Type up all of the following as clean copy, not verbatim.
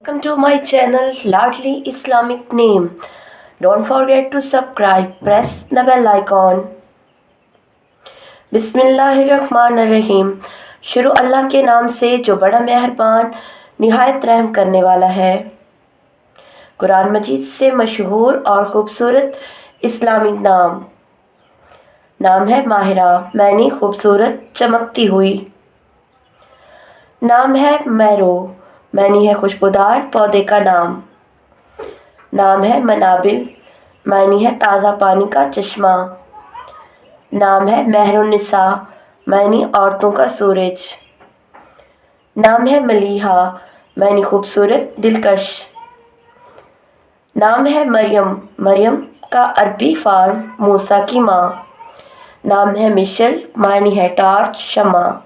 Welcome to my channel Ladli Islamic Name. Don't forget to subscribe. Press the bell icon. बिस्मिल्लाहिर्रहमानिर्रहीम। शुरू अल्लाह के नाम से जो बड़ा मेहरबान निहायत रहम करने वाला है। कुरान मजीद से मशहूर और ख़ूबसूरत इस्लामिक नाम है माहिरा, मैनी खूबसूरत चमकती हुई। नाम है मैरो, मैनी है खुशबूदार पौधे का नाम है मनाबिल, मैनी है ताज़ा पानी का चश्मा। नाम है महरुन्निसा, मैनी औरतों का सूरज। नाम है मलीहा, मैनी खूबसूरत दिलकश। नाम है मरियम, मरियम का अरबी फार्म मूसा की माँ। नाम है मिशल, मैनी है टॉर्च शमा।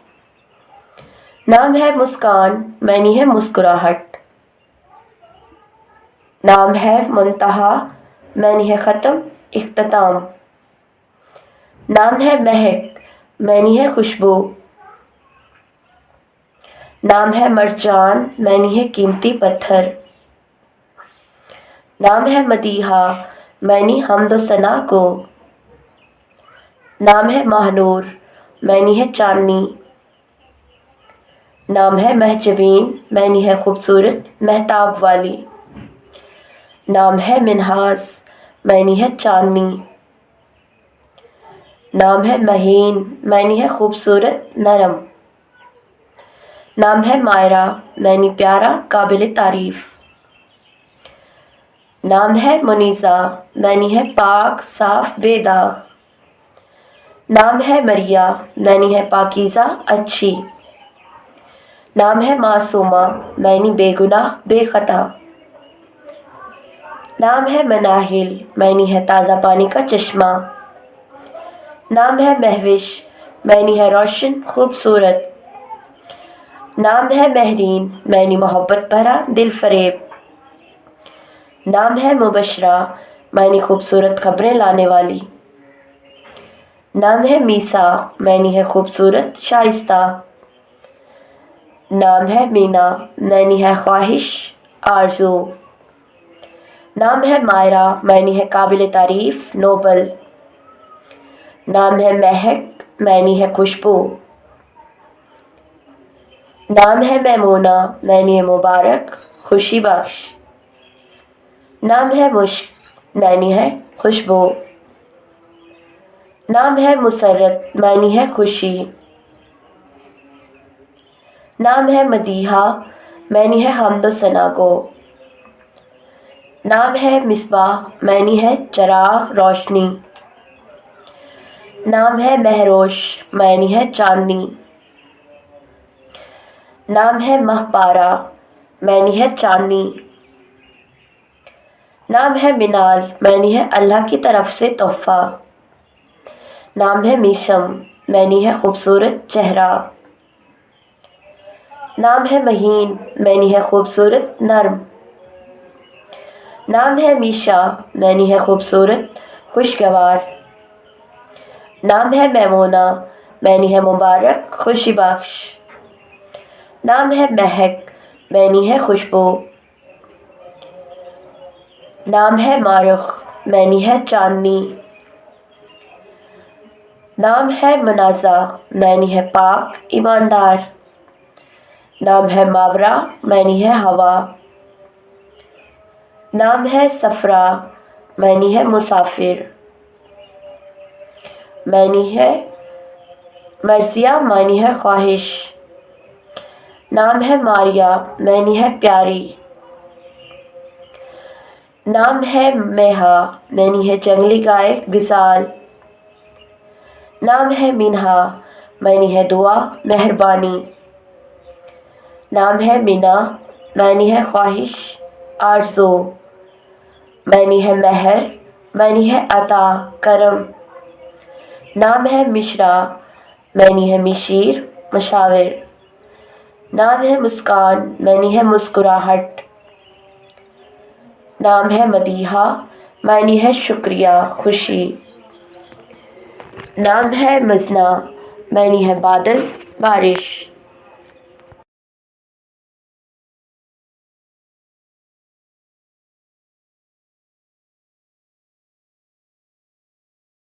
नाम है मुस्कान, मैनी है मुस्कुराहट। नाम है मुंतहा, मैनी है ख़त्म इख्तिताम। नाम है महक, मैनी है खुशबू। नाम है मरजान, मैनी है कीमती पत्थर। नाम है मदीहा, मैनी हम्द सना को। नाम है महानूर, मैनी है चांदनी। नाम है महजबीन, मैनी है खूबसूरत महताब वाली। नाम है मिनहास, मैनी है चांदनी। नाम है महीन, मैनी है खूबसूरत नरम। नाम है मायरा, मैनी प्यारा काबिल तारीफ। नाम है मुनीज़ा, मैनी है पाक साफ बेदाग। नाम है मरिया, मैनी है पाकीज़ा अच्छी। नाम है मासूमा, मैनी बेगुनाह बेखता। नाम है मनाहिल, मैनी है ताज़ा पानी का चश्मा। नाम है महविश, मैनी है रोशन खूबसूरत। नाम है महरीन, मैनी मोहब्बत भरा दिल फरेब। नाम है मुबशरा, मैनी खूबसूरत खबरें लाने वाली। नाम है मीसा, मैनी है खूबसूरत शाइस्ता। नाम है मीना, मैनी है ख्वाहिश आरज़ू। नाम है मायरा, मैनी है काबिल तारीफ़ नोबल। नाम है महक, मैनी है खुशबू। नाम है मैमूना, मैनी है मुबारक खुशी बख्श। नाम है मुश्क, मैनी है खुशबू। नाम है मुसर्रत, मैनी है खुशी। नाम है मदीहा, मैनी है हम्द सना को। नाम है मिसबाह, मैनी है चराग रोशनी। नाम है महरोश, मैनी है चांदनी। नाम है महपारा, मैनी है चांदनी। नाम है मिनाल, मैनी है अल्लाह की तरफ से तोहफ़ा। नाम है मीशम, मैनी है खूबसूरत चेहरा। नाम है महीन, मैनी है खूबसूरत नर्म। नाम है मीशा, मैनी है खूबसूरत खुशगवार। नाम है मैमूना, मैनी है मुबारक खुशी बख्श। नाम है महक, मैनी है खुशबू। नाम है मारुख, मैनी है चांदनी। नाम है मुनाज़ा, मैनी है पाक ईमानदार। नाम है मावरा, मैनी है हवा। नाम है सफ़रा, मैनी है मुसाफिर। मैनी है मर्जिया, मैनी है ख्वाहिश। नाम है मारिया, मैनी है प्यारी। नाम है मेहा, मैनी है जंगली गाय गिसाल। नाम है मिन्हा, मैनी है दुआ मेहरबानी। नाम है मीना, मैनी है ख्वाहिश आरज़ू। मैनी है महर, मैनी है अता करम। नाम है मिश्रा, मैनी है मिशीर मशाविर। नाम है मुस्कान, मैनी है मुस्कुराहट। नाम है मदीहा, मैनी है शुक्रिया खुशी। नाम है मजना, मैनी है बादल बारिश।